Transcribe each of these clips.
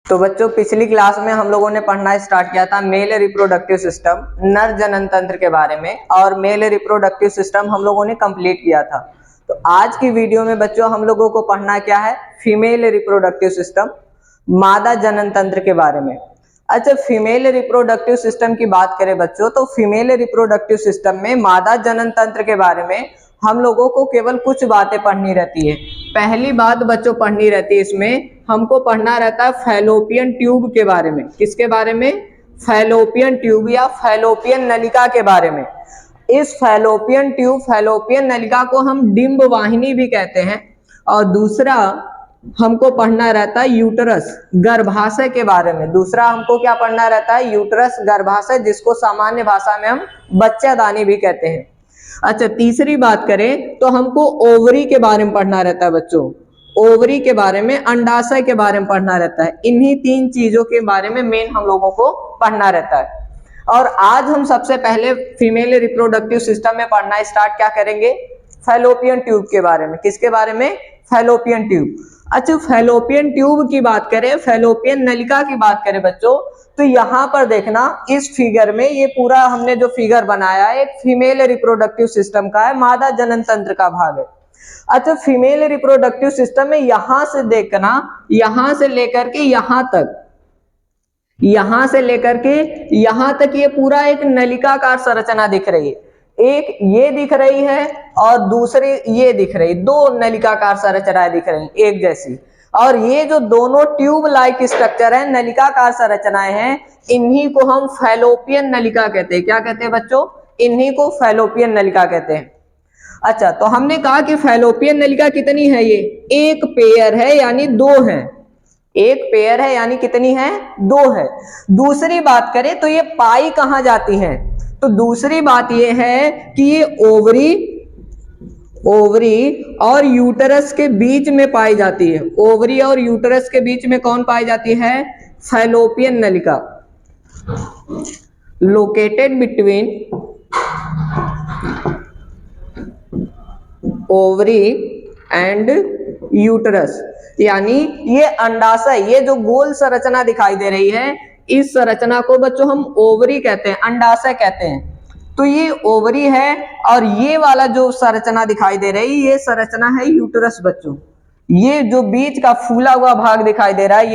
तो बच्चों पिछली क्लास में हम लोगों ने पढ़ना स्टार्ट किया था मेल रिप्रोडक्टिव सिस्टम, नर जनन तंत्र के बारे में, और मेल रिप्रोडक्टिव सिस्टम हम लोगों ने कंप्लीट किया था। तो आज की वीडियो में बच्चों हम लोगों को पढ़ना क्या है, फीमेल रिप्रोडक्टिव सिस्टम, मादा जनन तंत्र के बारे में। अच्छा, फीमेल रिप्रोडक्टिव सिस्टम की बात करें बच्चों, तो फीमेल रिप्रोडक्टिव सिस्टम में मादा जनन तंत्र के बारे में हम लोगों को केवल कुछ बातें पढ़नी रहती है। पहली बात बच्चों पढ़नी रहती है, इसमें हमको पढ़ना रहता है फैलोपियन ट्यूब के बारे में। किसके बारे में? फैलोपियन ट्यूब या फैलोपियन नलिका के बारे में। इस फैलोपियन ट्यूब, फैलोपियन नलिका को हम डिंब वाहिनी भी कहते हैं। और दूसरा हमको पढ़ना रहता है यूटरस, गर्भाशय के बारे में। दूसरा हमको क्या पढ़ना रहता है? यूटरस, गर्भाशय, जिसको सामान्य भाषा में हम बच्चादानी भी कहते हैं। अच्छा, तीसरी बात करें तो हमको ओवरी के बारे में पढ़ना रहता है बच्चों। ओवरी के बारे में, अंडाशय के बारे में पढ़ना रहता है। इन्हीं तीन चीजों के बारे में मेन हम लोगों को पढ़ना रहता है। और आज हम सबसे पहले फीमेल रिप्रोडक्टिव सिस्टम में पढ़ना स्टार्ट क्या करेंगे? फैलोपियन ट्यूब के बारे में। किसके बारे में? Fallopian tube. अच्छा, फैलोपियन ट्यूब की बात करें, फैलोपियन नलिका की बात करें बच्चों, तो यहाँ पर देखना इस फिगर में, ये पूरा हमने जो फिगर बनाया है एक फीमेल रिप्रोडक्टिव सिस्टम का है, मादा जनन तंत्र का भाग है। अच्छा, फीमेल रिप्रोडक्टिव सिस्टम में यहां से देखना, यहां से लेकर के यहां तक, यहां से लेकर के यहां तक ये पूरा एक नलिकाकार संरचना दिख रही है। एक ये दिख रही है और दूसरी ये दिख रही, दो नलिकाकार संरचनाएं दिख रही एक जैसी। और ये जो दोनों ट्यूब लाइक स्ट्रक्चर है, नलिकाकार संरचनाएं हैं, इन्हीं को हम फैलोपियन नलिका कहते हैं। क्या कहते हैं बच्चों? इन्हीं को फैलोपियन नलिका कहते हैं। अच्छा, तो हमने कहा कि फैलोपियन नलिका कितनी है? ये एक पेयर है, यानी दो है। एक पेयर है यानी कितनी है? दो है। दूसरी बात करें तो ये पाई कहां जाती है? तो दूसरी बात ये है कि ये ओवरी और यूटरस के बीच में पाई जाती है। ओवरी और यूटरस के बीच में कौन पाई जाती है? फैलोपियन नलिका। Located between ovary and uterus, यानी ये अंडाशय, ये जो गोल संरचना दिखाई दे रही है, इस संरचना को बच्चों हम ओवरी कहते हैं, अंडाशय कहते हैं। तो ये ओवरी है और ये वाला जो संरचना दिखाई दे रही है, ये संरचना है यूटरस बच्चों। ये जो बीच का फूला हुआ भाग दिखाई दे रहा है,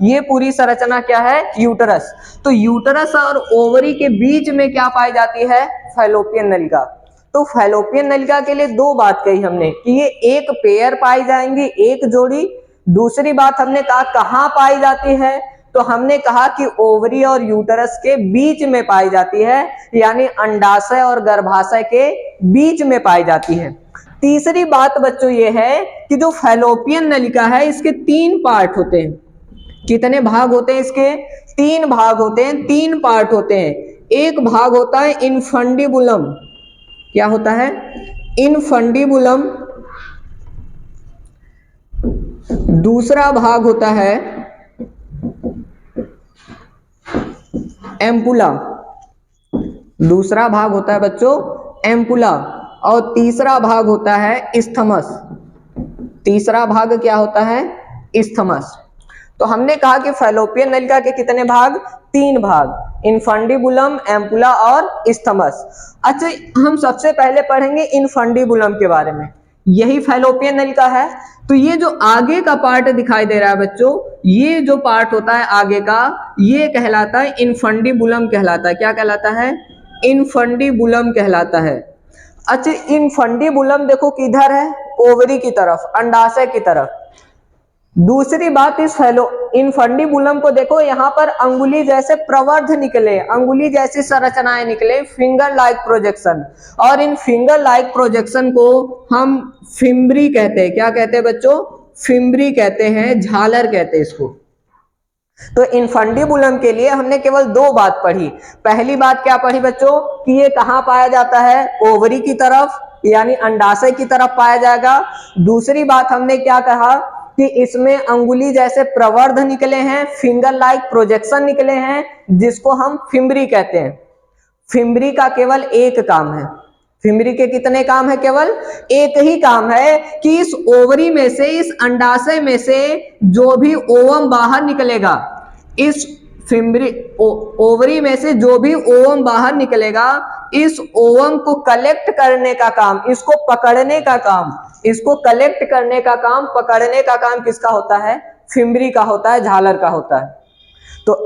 ये पूरी संरचना क्या है? यूटरस। तो यूटरस और ओवरी के बीच में क्या पाई जाती है? फैलोपियन नलिका। तो फैलोपियन नलिका के लिए दो बात कही हमने कि ये एक पेयर पाई जाएंगी, एक जोड़ी। दूसरी बात हमने कहा कहां पाई जाती है, तो हमने कहा कि ओवरी और यूटरस के बीच में पाई जाती है, यानी अंडाशय और गर्भाशय के बीच में पाई जाती है। तीसरी बात बच्चों ये है कि जो फैलोपियन नलिका है, इसके तीन पार्ट होते हैं। कितने भाग होते हैं इसके? तीन भाग होते हैं, तीन पार्ट होते हैं। एक भाग होता है इनफंडिबुलम। क्या होता है? इनफंडिबुलम। दूसरा भाग होता है एम्पुला। दूसरा भाग होता है बच्चों एम्पुला। और तीसरा भाग होता है इस्थमस। तीसरा भाग क्या होता है? इस्थमस। तो हमने कहा कि फैलोपियन नलिका के कितने भाग? तीन भाग, इनफंडिबुलम, एम्पुला और इस्थमस। अच्छा, हम सबसे पहले पढ़ेंगे इनफंडिबुलम के बारे में। यही फैलोपियन नलिका है। तो ये जो आगे का पार्ट दिखाई दे रहा है बच्चों, ये जो पार्ट होता है आगे का, ये कहलाता है इनफंडिबुलम कहलाता है। क्या कहलाता है? इनफंडिबुलम कहलाता है। अच्छा, इनफंडिबुलम देखो किधर है? ओवरी की तरफ, अंडाशय की तरफ। दूसरी बात, इस इनफंडिबुलम को देखो, यहाँ पर अंगुली जैसे प्रवर्ध निकले, अंगुली जैसी संरचनाएं निकले, फिंगर लाइक प्रोजेक्शन। और इन फिंगर लाइक प्रोजेक्शन को हम फिम्बरी कहते हैं। क्या कहते हैं बच्चों? फिम्बरी कहते हैं, झालर कहते हैं इसको। तो इनफंडिबुलम के लिए हमने केवल दो बात पढ़ी। पहली बात क्या पढ़ी बच्चों? कि ये कहाँ पाया जाता है? ओवरी की तरफ, यानी अंडाशय की तरफ पाया जाएगा। दूसरी बात हमने क्या कहा कि इसमें अंगुली जैसे प्रवर्ध निकले हैं, फिंगर लाइक प्रोजेक्शन निकले हैं, जिसको हम फिम्बरी कहते हैं। फिम्बरी का केवल एक काम है, फिमरी के कितने काम है? केवल एक ही काम है कि इस ओवरी में से, इस अंडाशय में से जो भी ओवम बाहर निकलेगा, इस फिमरी ओवरी में से जो भी ओवम बाहर निकलेगा, इस ओवम को कलेक्ट करने का काम, इसको पकड़ने का काम, इसको कलेक्ट करने का काम, पकड़ने का काम किसका होता है? फिमरी का होता है, झालर का होता है। तो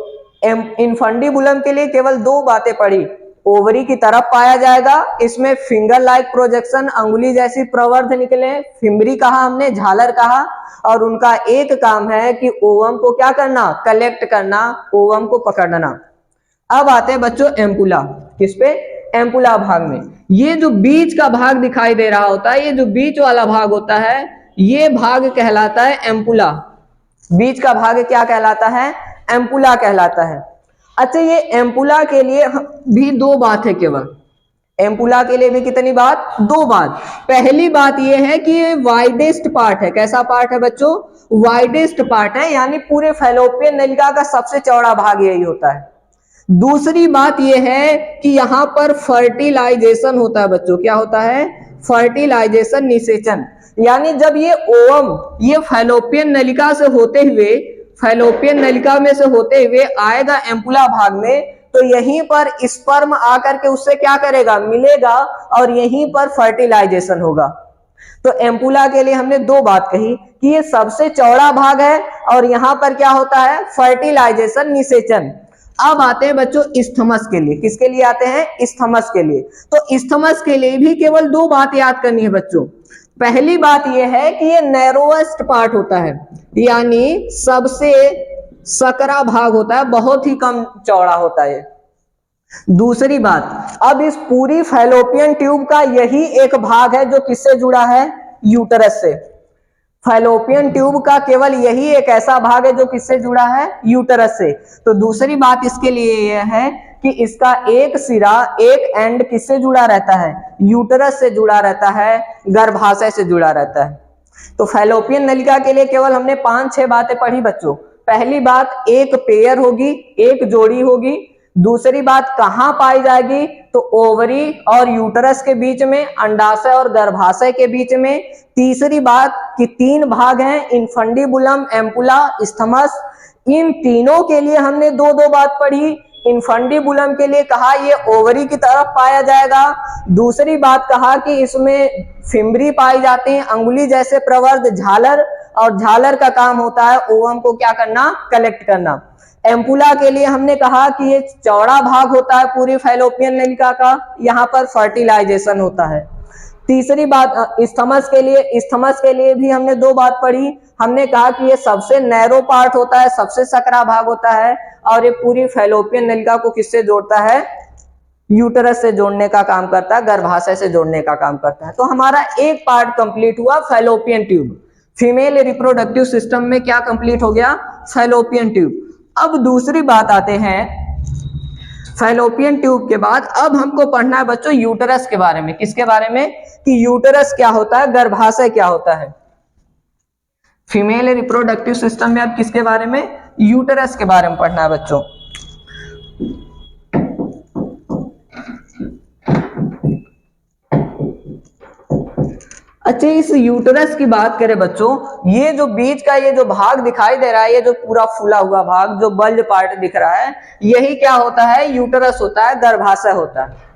इनफंडीबुलम के लिए केवल दो बातें पढ़ी, ओवरी की तरफ पाया जाएगा, इसमें फिंगर लाइक प्रोजेक्शन, अंगुली जैसी प्रवर्ध निकले, फिमरी कहा हमने, झालर कहा, और उनका एक काम है कि ओवम को क्या करना? कलेक्ट करना, ओवम को पकड़ना। अब आते हैं बच्चों एम्पुला, किस पे? एम्पुला भाग में। ये जो बीच का भाग दिखाई दे रहा होता है, ये जो बीच वाला भाग होता है, ये भाग कहलाता है एम्पुला। बीच का भाग क्या कहलाता है? एम्पुला कहलाता है। अच्छा, ये एम्पुला के लिए भी दो बात है केवल, एम्पुला के लिए भी कितनी बात? दो बात। पहली बात ये है कि ये वाइडेस्ट पार्ट है। कैसा पार्ट है बच्चों? वाइडेस्ट पार्ट है, यानी पूरे फैलोपियन नलिका का सबसे चौड़ा भाग यही होता है। दूसरी बात यह है कि यहाँ पर फर्टिलाइजेशन होता है बच्चों। क्या होता है? फर्टिलाइजेशन, निषेचन। यानी जब ये ओवम ये फैलोपियन नलिका से होते हुए, फैलोपियन नलिका में से होते हुए आएगा एम्पुला भाग में, तो यहीं पर स्पर्म आकर के उससे क्या करेगा? मिलेगा, और यहीं पर फर्टिलाइजेशन होगा। तो एम्पुला के लिए हमने दो बात कही कि ये सबसे चौड़ा भाग है, और यहां पर क्या होता है? फर्टिलाइजेशन, निषेचन। अब आते हैं बच्चों इस्थमस के लिए। किसके लिए आते हैं? इस्थमस के लिए। तो इस्थमस के लिए भी केवल दो बात याद करनी है बच्चों। पहली बात यह है कि ये नैरोएस्ट पार्ट होता है, यानी सबसे सकरा भाग होता है, बहुत ही कम चौड़ा होता है। दूसरी बात, अब इस पूरी फैलोपियन ट्यूब का यही एक भाग है जो किससे जुड़ा है? यूटरस से। फैलोपियन ट्यूब का केवल यही एक ऐसा भाग है जो किससे जुड़ा है? यूटरस से। तो दूसरी बात इसके लिए यह है कि इसका एक सिरा, एक एंड किससे जुड़ा रहता है? यूटरस से जुड़ा रहता है, गर्भाशय से जुड़ा रहता है। तो फैलोपियन नलिका के लिए केवल हमने 5-6 बातें पढ़ी बच्चों। पहली बात, एक पेयर होगी, एक जोड़ी होगी। दूसरी बात, कहां पाई जाएगी? तो ओवरी और यूटरस के बीच में, अंडाशय और गर्भाशय के बीच में। तीसरी बात कि 3 भाग हैं, इनफंडीबुलम, एम्पुला, इस्थमस। इन तीनों के लिए हमने दो बात पढ़ी। इनफंडीबुलम के लिए कहा ये ओवरी की तरफ पाया जाएगा। दूसरी बात कहा कि इसमें फिमरी पाई जाती है, अंगुली जैसे प्रवर्ध, झालर, और झालर का काम होता है ओवम को क्या करना? कलेक्ट करना। एम्पुला के लिए हमने कहा कि ये चौड़ा भाग होता है पूरी फैलोपियन नलिका का, यहाँ पर फर्टिलाइजेशन होता है। तीसरी बात इस्थमस के लिए भी हमने दो बात पढ़ी। हमने कहा कि ये सबसे नैरो पार्ट होता है, सबसे सकरा भाग होता है, और ये पूरी फैलोपियन नलिका को किससे जोड़ता है? यूटरस से जोड़ने का काम करता है, गर्भाशय से जोड़ने का काम करता है। तो हमारा एक पार्ट कंप्लीट हुआ, fallopian tube. Female reproductive system में क्या कंप्लीट हो गया? Fallopian tube. अब दूसरी बात आते हैं, फैलोपियन ट्यूब के बाद अब हमको पढ़ना है बच्चों यूटरस के बारे में। किसके बारे में? कि यूटरस क्या होता है, गर्भाशय क्या होता है। फीमेल रिप्रोडक्टिव सिस्टम में अब किसके बारे में? यूटरस के बारे में पढ़ना है बच्चों। अच्छा, इस यूटरस की बात करें बच्चों, ये जो बीच का ये जो भाग दिखाई दे रहा है, ये जो पूरा फूला हुआ भाग, जो बल्ज पार्ट दिख रहा है, यही क्या होता है? यूटरस होता है, गर्भाशय होता है।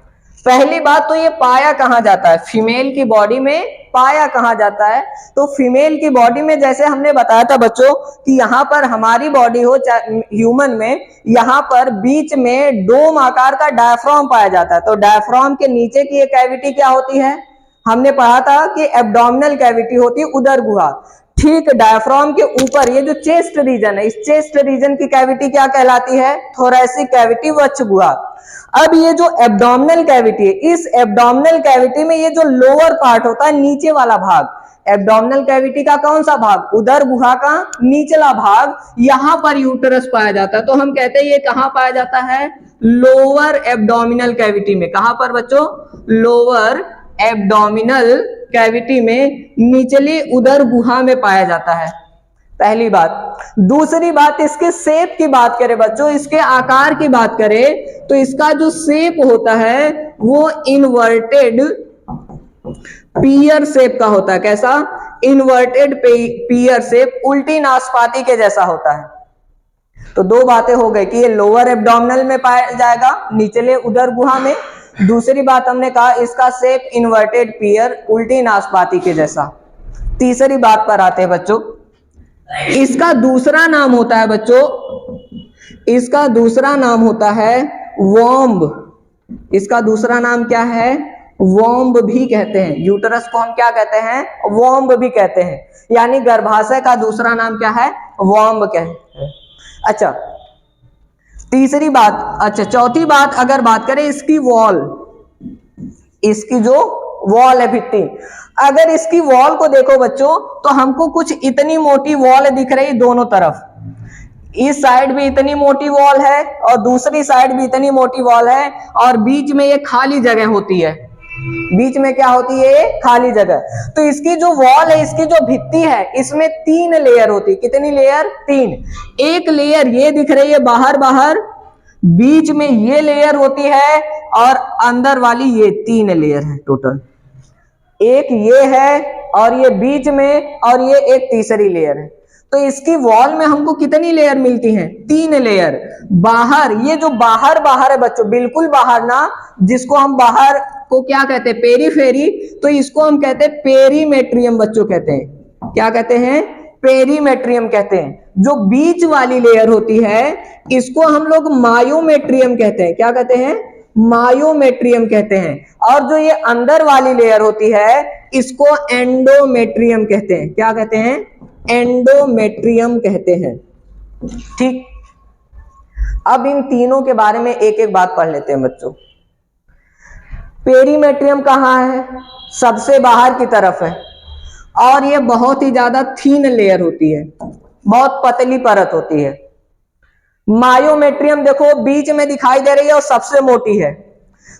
पहली बात तो ये पाया कहाँ जाता है? फीमेल की बॉडी में पाया कहाँ जाता है? तो फीमेल की बॉडी में जैसे हमने बताया था बच्चों कि यहाँ पर हमारी बॉडी हो चाहे ह्यूमन में, यहाँ पर बीच में डोम आकार का डायफ्राम पाया जाता है। तो डायफ्राम के नीचे की ये कैविटी क्या होती है? हमने पढ़ा था कि एब्डोमिनल कैविटी होती है, उदर गुहा। ठीक डायफ्राम के ऊपर ये जो चेस्ट रीजन है, इस चेस्ट रीजन की कैविटी क्या कहलाती है? थोरैसिक कैविटी, वक्ष गुहा। अब ये जो एब्डोमिनल कैविटी है, इस एब्डोमिनल कैविटी में ये जो लोअर पार्ट होता है, नीचे वाला भाग, एब्डोमिनल कैविटी का कौन सा भाग? उदर गुहा का निचला भाग, यहां पर यूटरस पाया जाता है। तो हम कहते हैं ये कहां पाया जाता है? लोअर एब्डोमिनल कैविटी में। कहां पर बच्चों? लोअर एब्डोमिनल कैविटी में, निचली उदर गुहा में पाया जाता है। पहली बात। दूसरी बात, इसके शेप की बात करें बच्चों, इसके आकार की बात करें, तो इसका जो शेप होता है वो इन्वर्टेड पीयर शेप का होता है। कैसा? इन्वर्टेड पीयर शेप, उल्टी नाशपाती के जैसा होता है। तो दो बातें हो गई कि ये लोअर एब्डोमिनल में पाया जाएगा, निचले उदर गुहा में। दूसरी बात हमने कहा इसका शेप इन्वर्टेड पीयर, उल्टी नाशपाती के जैसा। तीसरी बात पर आते हैं बच्चों, इसका दूसरा नाम होता है बच्चों, इसका दूसरा नाम होता है वॉम्ब। इसका दूसरा नाम क्या है? वॉम्ब भी कहते हैं। यूटरस को हम क्या कहते हैं? वॉम्ब भी कहते हैं। यानी गर्भाशय का दूसरा नाम क्या है? वॉम्ब कहते हैं। अच्छा, तीसरी बात, अच्छा चौथी बात अगर बात करें इसकी वॉल, इसकी जो वॉल है भित्ति, अगर इसकी वॉल को देखो बच्चों तो हमको कुछ इतनी मोटी वॉल दिख रही दोनों तरफ। इस साइड भी इतनी मोटी वॉल है और दूसरी साइड भी इतनी मोटी वॉल है, और बीच में ये खाली जगह होती है। बीच में क्या होती है? खाली जगह। तो इसकी जो वॉल है, इसकी जो भित्ति है, इसमें 3 लेयर होती। कितनी लेयर? 3। एक लेयर ये दिख रही है बाहर बाहर, बीच में ये लेयर होती है, और अंदर वाली ये 3 लेयर है टोटल। एक ये है और ये बीच में, और ये एक तीसरी लेयर है। तो इसकी वॉल में हमको कितनी लेयर मिलती हैं? 3 लेयर। बाहर, ये जो बाहर बाहर है बच्चों, बिल्कुल बाहर ना, जिसको हम बाहर को क्या कहते हैं? पेरीफेरी। तो इसको हम कहते हैं पेरीमेट्रियम बच्चों कहते हैं। क्या कहते हैं? पेरीमेट्रियम कहते हैं। जो बीच वाली लेयर होती है इसको हम लोग मायोमेट्रियम कहते हैं। क्या कहते हैं? मायोमेट्रियम कहते हैं। और जो ये अंदर वाली लेयर होती है इसको एंडोमेट्रियम कहते हैं। क्या कहते हैं? एंडोमेट्रियम कहते हैं। ठीक, अब इन तीनों के बारे में एक एक बात पढ़ लेते हैं बच्चों। पेरीमेट्रियम कहाँ है? सबसे बाहर की तरफ है, और ये बहुत ही ज्यादा थीन लेयर होती है, बहुत पतली परत होती है। मायोमेट्रियम देखो बीच में दिखाई दे रही है और सबसे मोटी है।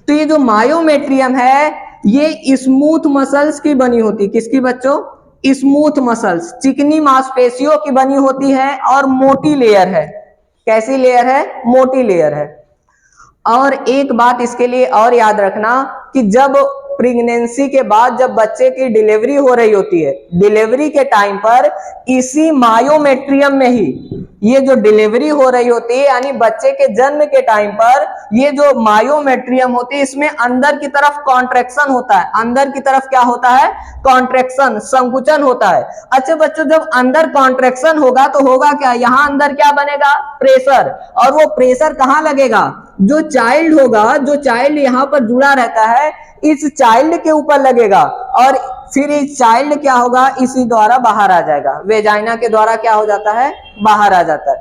तो ये जो मायोमेट्रियम है ये स्मूथ मसल्स की बनी होती। किसकी बच्चों? स्मूथ मसल्स, चिकनी मांसपेशियों की बनी होती है, और मोटी लेयर है। कैसी लेयर है? मोटी लेयर है। और एक बात इसके लिए और याद रखना कि जब प्रेगनेंसी के बाद जब बच्चे की डिलीवरी हो रही होती है, डिलीवरी के टाइम पर इसी मायोमेट्रियम में ही ये जो डिलीवरी हो रही होती है, यानी बच्चे के जन्म के टाइम पर ये जो मायोमेट्रियम होती है इसमें अंदर की तरफ कॉन्ट्रैक्शन होता है। अंदर की तरफ क्या होता है? कॉन्ट्रैक्शन, संकुचन होता है। अच्छा बच्चों, जब अंदर कॉन्ट्रैक्शन होगा तो होगा क्या? यहां अंदर क्या बनेगा? प्रेशर। और वो प्रेशर कहां लगेगा? जो चाइल्ड होगा, जो चाइल्ड यहां पर जुड़ा रहता है, इस चाइल्ड के ऊपर लगेगा, और फिर इस चाइल्ड क्या होगा? इसी द्वारा बाहर आ जाएगा। वेजाइना के द्वारा क्या हो जाता है? बाहर आ जाता है।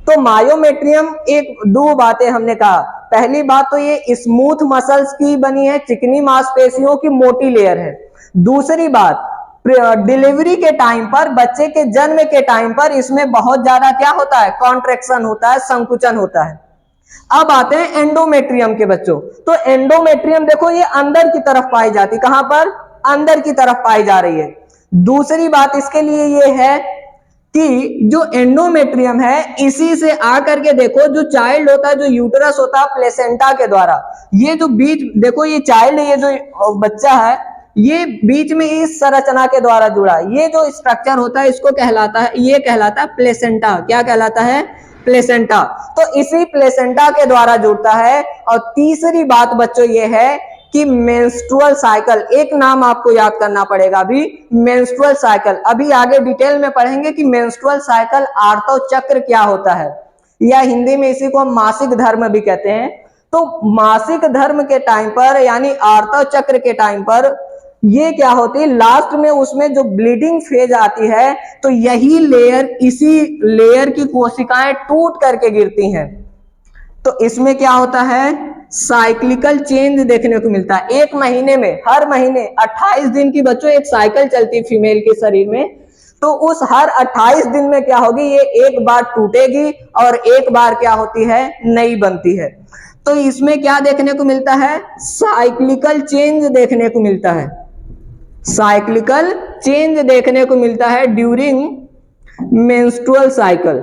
तो मायोमेट्रियम, एक दो बातें हमने कहा। पहली बात तो ये स्मूथ मसल्स की बनी है, चिकनी मांसपेशियों की मोटी लेयर है। दूसरी बात, डिलीवरी के टाइम पर, बच्चे के जन्म के टाइम पर इसमें बहुत ज्यादा क्या होता है? कॉन्ट्रैक्शन होता है, संकुचन होता है। अब आते हैं एंडोमेट्रियम के बच्चों। तो एंडोमेट्रियम देखो ये अंदर की तरफ पाई जाती। कहां पर? अंदर की तरफ पाई जा रही है। दूसरी बात इसके लिए ये है कि जो एंडोमेट्रियम है इसी से आकर के देखो जो चाइल्ड होता है, जो यूटरस होता है, प्लेसेंटा के द्वारा, ये जो बीच देखो, ये चाइल्ड, ये जो बच्चा है, ये बीच में इस संरचना के द्वारा जुड़ा, ये जो स्ट्रक्चर होता है इसको कहलाता है, ये कहलाता है प्लेसेंटा। क्या कहलाता है? प्लेसेंटा। तो इसी प्लेसेंटा के द्वारा जुड़ता है। और तीसरी बात बच्चों ये है कि मेंस्ट्रुअल साइकिल, एक नाम आपको याद करना पड़ेगा अभी, मेंस्ट्रुअल साइकिल। अभी आगे डिटेल में पढ़ेंगे कि मेंस्ट्रुअल साइकिल आर्तव चक्र क्या होता है, या हिंदी में इसी को हम मासिक धर्म भी कहते हैं। तो मासिक धर्म के टाइम पर, यानी आर्तव चक्र के टाइम पर ये क्या होती है? लास्ट में उसमें जो ब्लीडिंग फेज आती है, तो यही लेयर, इसी लेयर की कोशिकाएं टूट करके गिरती हैं। तो इसमें क्या होता है? साइक्लिकल चेंज देखने को मिलता है। एक महीने में, हर महीने 28 दिन की बच्चों एक साइकिल चलती है फीमेल के शरीर में। तो उस हर 28 दिन में क्या होगी? ये एक बार टूटेगी और एक बार क्या होती है? नई बनती है। तो इसमें क्या देखने को मिलता है? साइक्लिकल चेंज देखने को मिलता है। साइक्लिकल चेंज देखने को मिलता है ड्यूरिंग मेंस्ट्रुअल साइकिल।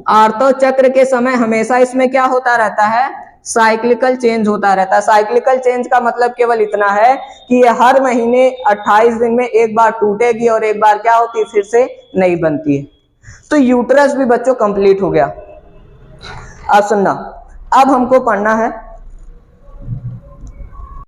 आर्तव चक्र के समय हमेशा इसमें क्या होता रहता है? साइक्लिकल चेंज होता रहता है। साइक्लिकल चेंज का मतलब केवल इतना है कि ये हर महीने 28 दिन में एक बार टूटेगी और एक बार क्या होती है, फिर से नई बनती है। तो यूट्रस भी बच्चों कंप्लीट हो गया। अब सुनना, अब हमको पढ़ना है